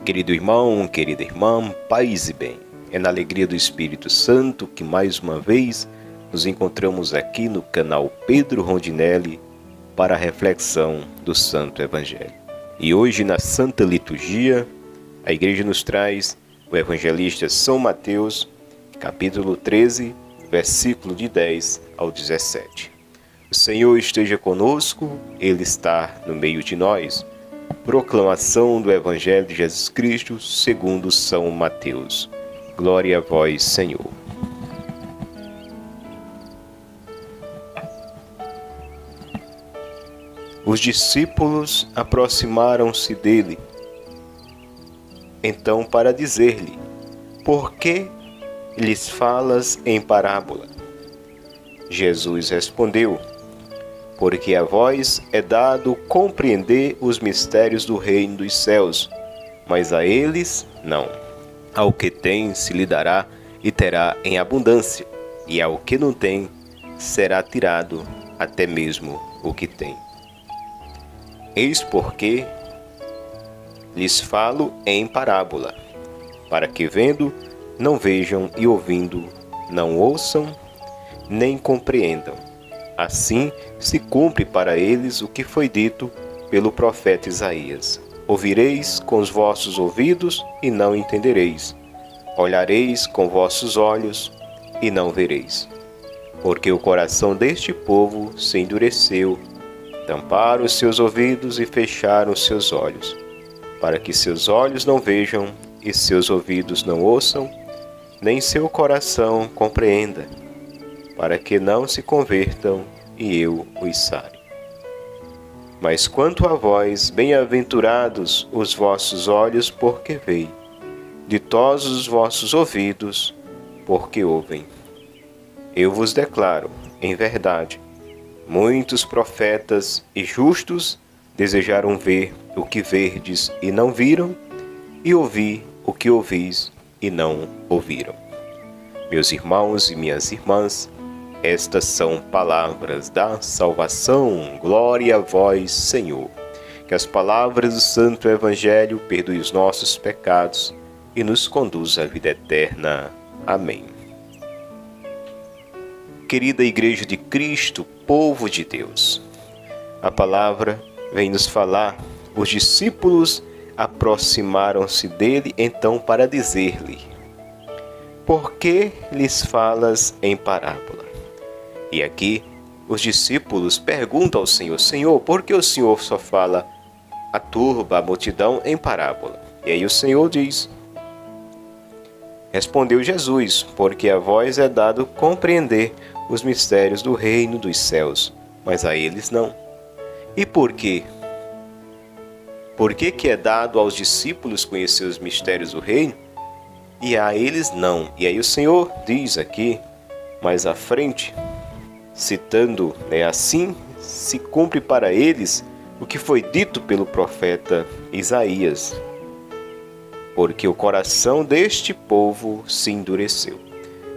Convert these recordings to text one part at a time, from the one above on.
Querido irmão, querida irmã, paz e bem. É na alegria do Espírito Santo que mais uma vez nos encontramos aqui no canal Pedro Rondinelli para a reflexão do Santo Evangelho. E hoje na Santa Liturgia, a Igreja nos traz o evangelista São Mateus, capítulo 13, versículo de 10 ao 17. O Senhor esteja conosco, Ele está no meio de nós. Proclamação do Evangelho de Jesus Cristo segundo São Mateus. Glória a vós, Senhor. Os discípulos aproximaram-se dele, então para dizer-lhe: por que lhes falas em parábola? Jesus respondeu: porque a vós é dado compreender os mistérios do reino dos céus, mas a eles não. Ao que tem se lhe dará e terá em abundância, e ao que não tem será tirado até mesmo o que tem. Eis porque lhes falo em parábola, para que vendo não vejam e ouvindo não ouçam nem compreendam. Assim se cumpre para eles o que foi dito pelo profeta Isaías: ouvireis com os vossos ouvidos e não entendereis, olhareis com vossos olhos e não vereis. Porque o coração deste povo se endureceu, tamparam os seus ouvidos e fecharam os seus olhos, para que seus olhos não vejam e seus ouvidos não ouçam, nem seu coração compreenda, para que não se convertam e eu os sare. Mas quanto a vós, bem-aventurados os vossos olhos, porque veem, ditosos os vossos ouvidos, porque ouvem. Eu vos declaro, em verdade, muitos profetas e justos desejaram ver o que verdes e não viram, e ouvir o que ouvis e não ouviram. Meus irmãos e minhas irmãs, estas são palavras da salvação. Glória a vós, Senhor. Que as palavras do Santo Evangelho perdoem os nossos pecados e nos conduza à vida eterna. Amém. Querida Igreja de Cristo, povo de Deus, a palavra vem nos falar: os discípulos aproximaram-se dele então para dizer-lhe: por que lhes falas em parábola? E aqui os discípulos perguntam ao Senhor: Senhor, por que o Senhor só fala a turba, a multidão, em parábola? E aí o Senhor diz: respondeu Jesus: porque a vós é dado compreender os mistérios do reino dos céus, mas a eles não. E por quê? Por que é dado aos discípulos conhecer os mistérios do reino e a eles não? E aí o Senhor diz aqui, mais à frente, citando, assim se cumpre para eles o que foi dito pelo profeta Isaías: porque o coração deste povo se endureceu.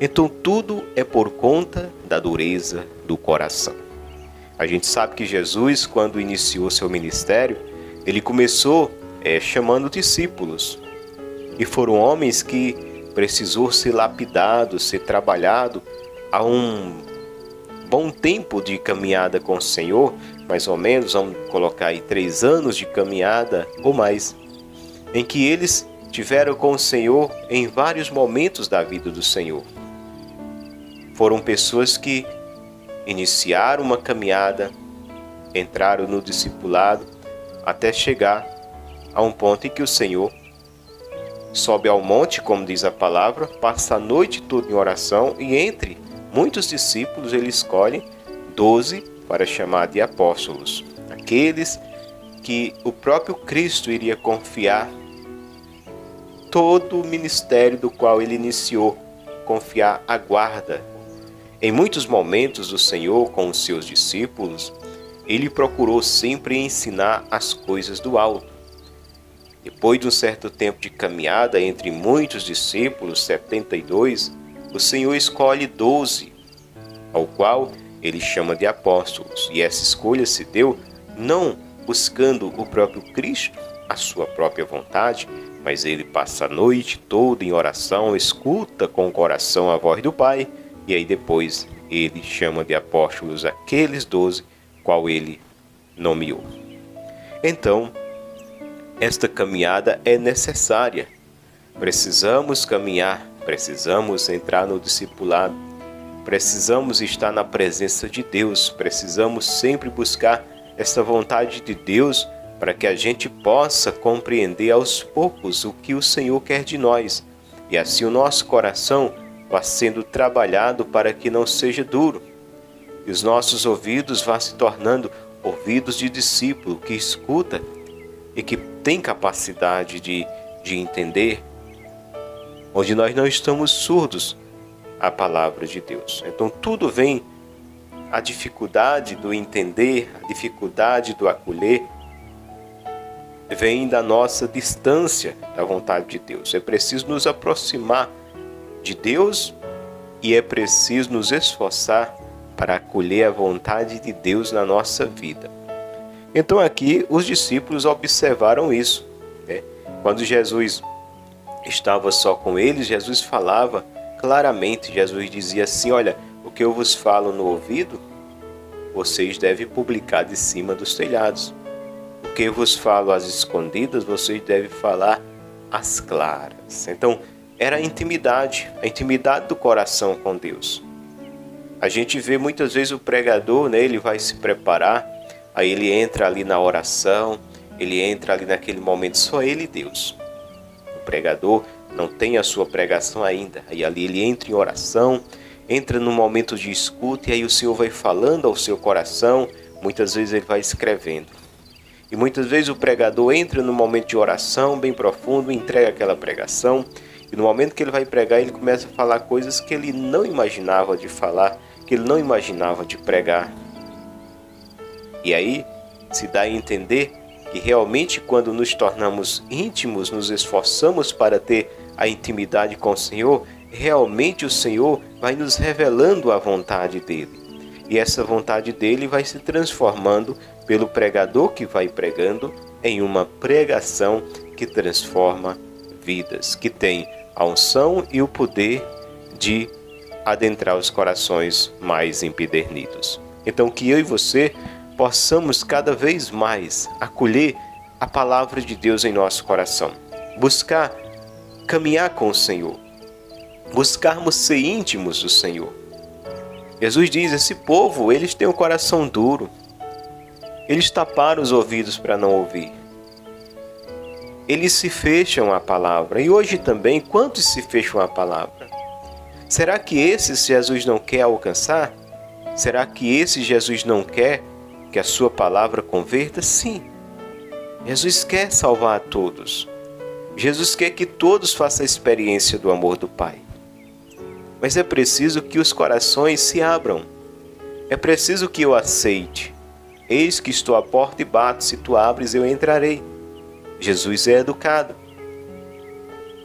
Então tudo é por conta da dureza do coração. A gente sabe que Jesus, quando iniciou seu ministério, ele começou chamando discípulos. E foram homens que precisou ser lapidado, ser trabalhado há um bom tempo de caminhada com o Senhor, mais ou menos, vamos colocar aí 3 anos de caminhada ou mais, em que eles tiveram com o Senhor em vários momentos da vida do Senhor. Foram pessoas que iniciaram uma caminhada, entraram no discipulado, até chegar a um ponto em que o Senhor sobe ao monte, como diz a palavra, passa a noite toda em oração, e entre muitos discípulos ele escolhe 12 para chamar de apóstolos, aqueles que o próprio Cristo iria confiar todo o ministério do qual ele iniciou, confiar a guarda. Em muitos momentos do Senhor com os seus discípulos, ele procurou sempre ensinar as coisas do alto. Depois de um certo tempo de caminhada entre muitos discípulos, 72, o Senhor escolhe 12, ao qual ele chama de apóstolos. E essa escolha se deu não buscando o próprio Cristo, a sua própria vontade, mas ele passa a noite toda em oração, escuta com o coração a voz do Pai, e aí depois ele chama de apóstolos aqueles 12, qual ele nomeou. Então, esta caminhada é necessária. Precisamos caminhar, precisamos entrar no discipulado, precisamos estar na presença de Deus, precisamos sempre buscar essa vontade de Deus para que a gente possa compreender aos poucos o que o Senhor quer de nós, e assim o nosso coração vá sendo trabalhado para que não seja duro, e os nossos ouvidos vá se tornando ouvidos de discípulo que escuta e que tem capacidade de entender, onde nós não estamos surdos à palavra de Deus. Então tudo vem, a dificuldade do entender, a dificuldade do acolher, vem da nossa distância da vontade de Deus. É preciso nos aproximar de Deus e é preciso nos esforçar para acolher a vontade de Deus na nossa vida. Então aqui os discípulos observaram isso, né? Quando Jesus estava só com eles, Jesus falava claramente, Jesus dizia assim: olha, o que eu vos falo no ouvido, vocês devem publicar de cima dos telhados. O que eu vos falo às escondidas, vocês devem falar às claras. Então, era a intimidade do coração com Deus. A gente vê muitas vezes o pregador, né, ele vai se preparar, aí ele entra ali na oração, ele entra ali naquele momento, só ele e Deus. O pregador não tem a sua pregação ainda, aí ali ele entra em oração, entra num momento de escuta, e aí o Senhor vai falando ao seu coração, muitas vezes ele vai escrevendo. E muitas vezes o pregador entra num momento de oração bem profundo, entrega aquela pregação, e no momento que ele vai pregar, ele começa a falar coisas que ele não imaginava de falar, que ele não imaginava de pregar. E aí se dá a entender que realmente quando nos tornamos íntimos, nos esforçamos para ter a intimidade com o Senhor, realmente o Senhor vai nos revelando a vontade dele. E essa vontade dele vai se transformando pelo pregador que vai pregando em uma pregação que transforma vidas, que tem a unção e o poder de adentrar os corações mais empedernidos. Então que eu e você possamos cada vez mais acolher a palavra de Deus em nosso coração, buscar caminhar com o Senhor, buscarmos ser íntimos do Senhor. Jesus diz: esse povo, eles têm um coração duro, eles taparam os ouvidos para não ouvir, eles se fecham à palavra. E hoje também, quantos se fecham à palavra? Será que esses Jesus não quer alcançar? Será que esse Jesus não quer que a sua palavra converta? Sim, Jesus quer salvar a todos. Jesus quer que todos façam a experiência do amor do Pai. Mas é preciso que os corações se abram. É preciso que eu aceite. Eis que estou à porta e bato, se tu abres eu entrarei. Jesus é educado.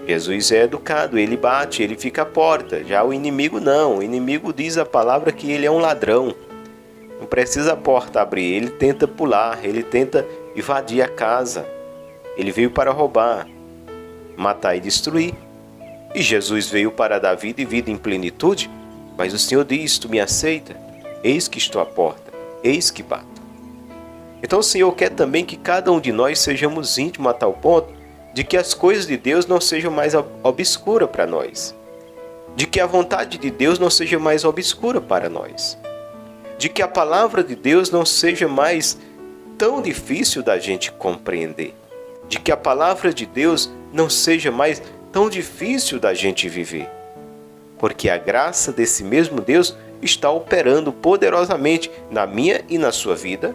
Jesus é educado, ele bate, ele fica à porta. Já o inimigo não, o inimigo diz a palavra que ele é um ladrão. Não precisa a porta abrir, ele tenta pular, ele tenta invadir a casa. Ele veio para roubar, matar e destruir. E Jesus veio para dar vida e vida em plenitude. Mas o Senhor diz: tu me aceita? Eis que estou à porta, eis que bato. Então o Senhor quer também que cada um de nós sejamos íntimos a tal ponto de que as coisas de Deus não sejam mais obscuras para nós, de que a vontade de Deus não seja mais obscura para nós, de que a palavra de Deus não seja mais tão difícil da gente compreender, de que a palavra de Deus não seja mais tão difícil da gente viver, porque a graça desse mesmo Deus está operando poderosamente na minha e na sua vida,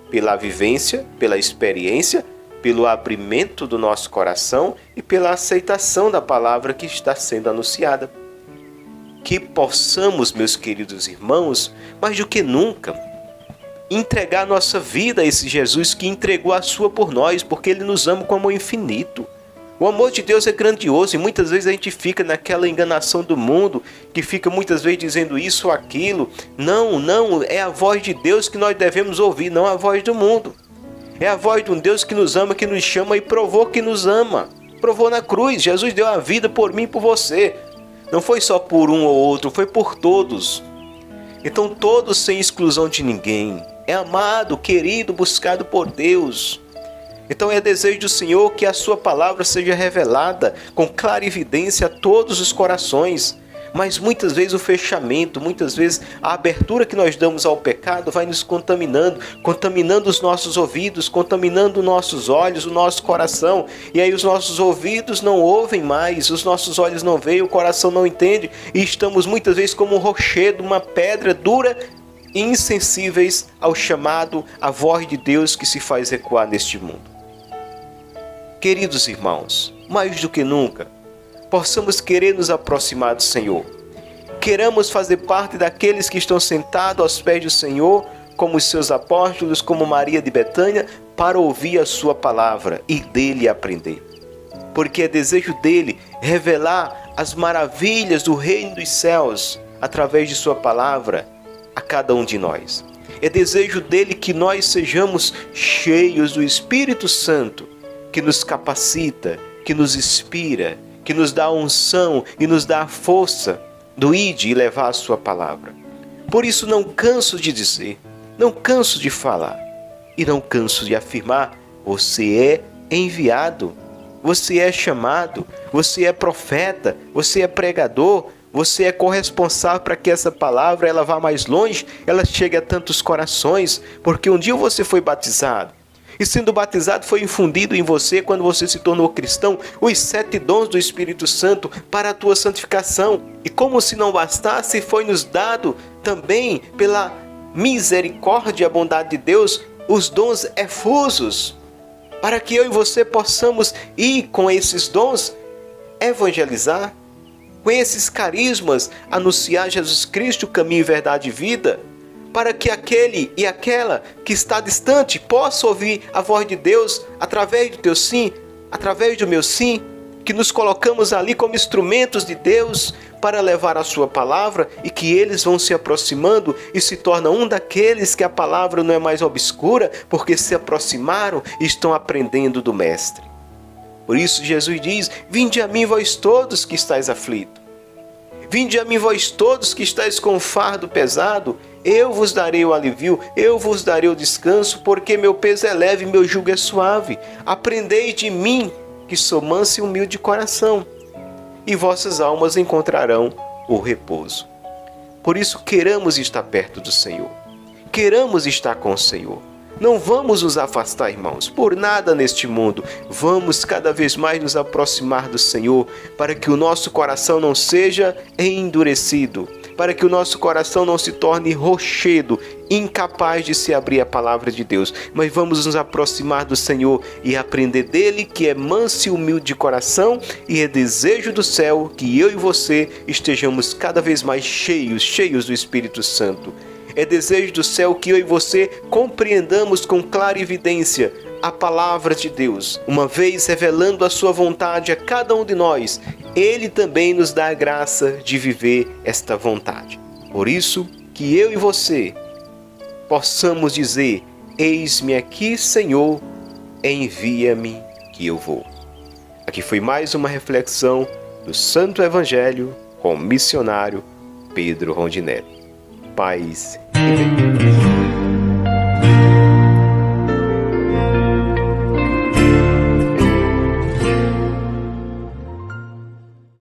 pela vivência, pela experiência, pelo abrimento do nosso coração e pela aceitação da palavra que está sendo anunciada. Que possamos, meus queridos irmãos, mais do que nunca, entregar nossa vida a esse Jesus que entregou a sua por nós, porque Ele nos ama com amor infinito. O amor de Deus é grandioso e muitas vezes a gente fica naquela enganação do mundo, que fica muitas vezes dizendo isso ou aquilo. Não, é a voz de Deus que nós devemos ouvir, não a voz do mundo. É a voz de um Deus que nos ama, que nos chama e provou que nos ama. Provou na cruz, Jesus deu a vida por mim e por você. Não foi só por um ou outro, foi por todos. Então todos sem exclusão de ninguém. É amado, querido, buscado por Deus. Então é desejo do Senhor que a sua palavra seja revelada com clarividência a todos os corações. Mas muitas vezes o fechamento, muitas vezes a abertura que nós damos ao pecado vai nos contaminando os nossos ouvidos, contaminando nossos olhos, o nosso coração. E aí os nossos ouvidos não ouvem mais, os nossos olhos não veem, o coração não entende. E estamos muitas vezes como um rochedo, uma pedra dura, insensíveis ao chamado, à voz de Deus que se faz ecoar neste mundo. Queridos irmãos, mais do que nunca, possamos querer nos aproximar do Senhor. Queramos fazer parte daqueles que estão sentados aos pés do Senhor, como os seus apóstolos, como Maria de Betânia, para ouvir a sua palavra e dele aprender. Porque é desejo dele revelar as maravilhas do reino dos céus através de sua palavra a cada um de nós. É desejo dele que nós sejamos cheios do Espírito Santo, que nos capacita, que nos inspira, que nos dá a unção e nos dá a força do ide e levar a sua palavra. Por isso não canso de dizer, não canso de falar e não canso de afirmar: você é enviado, você é chamado, você é profeta, você é pregador, você é corresponsável para que essa palavra ela vá mais longe, ela chegue a tantos corações, porque um dia você foi batizado. E sendo batizado foi infundido em você, quando você se tornou cristão, os 7 dons do Espírito Santo para a tua santificação. E como se não bastasse, foi nos dado também pela misericórdia e a bondade de Deus, os dons efusos, para que eu e você possamos ir com esses dons, evangelizar, com esses carismas, anunciar Jesus Cristo, caminho, verdade e vida, para que aquele e aquela que está distante possa ouvir a voz de Deus através do teu sim, através do meu sim, que nos colocamos ali como instrumentos de Deus para levar a sua palavra e que eles vão se aproximando e se tornam um daqueles que a palavra não é mais obscura, porque se aproximaram e estão aprendendo do Mestre. Por isso Jesus diz: vinde a mim vós todos que estáis aflitos. Vinde a mim vós todos que estáis com fardo pesado, eu vos darei o alívio, eu vos darei o descanso, porque meu peso é leve e meu jugo é suave. Aprendei de mim, que sou manso e humilde de coração, e vossas almas encontrarão o repouso. Por isso queramos estar perto do Senhor, queramos estar com o Senhor. Não vamos nos afastar, irmãos, por nada neste mundo. Vamos cada vez mais nos aproximar do Senhor, para que o nosso coração não seja endurecido, para que o nosso coração não se torne rochedo, incapaz de se abrir a palavra de Deus. Mas vamos nos aproximar do Senhor e aprender dele, que é manso e humilde de coração, e é desejo do céu que eu e você estejamos cada vez mais cheios do Espírito Santo. É desejo do céu que eu e você compreendamos com clarividência a palavra de Deus, uma vez revelando a sua vontade a cada um de nós. Ele também nos dá a graça de viver esta vontade. Por isso que eu e você possamos dizer: eis-me aqui, Senhor, envia-me que eu vou. Aqui foi mais uma reflexão do Santo Evangelho com o missionário Pedro Rondinelli. Paz e bem.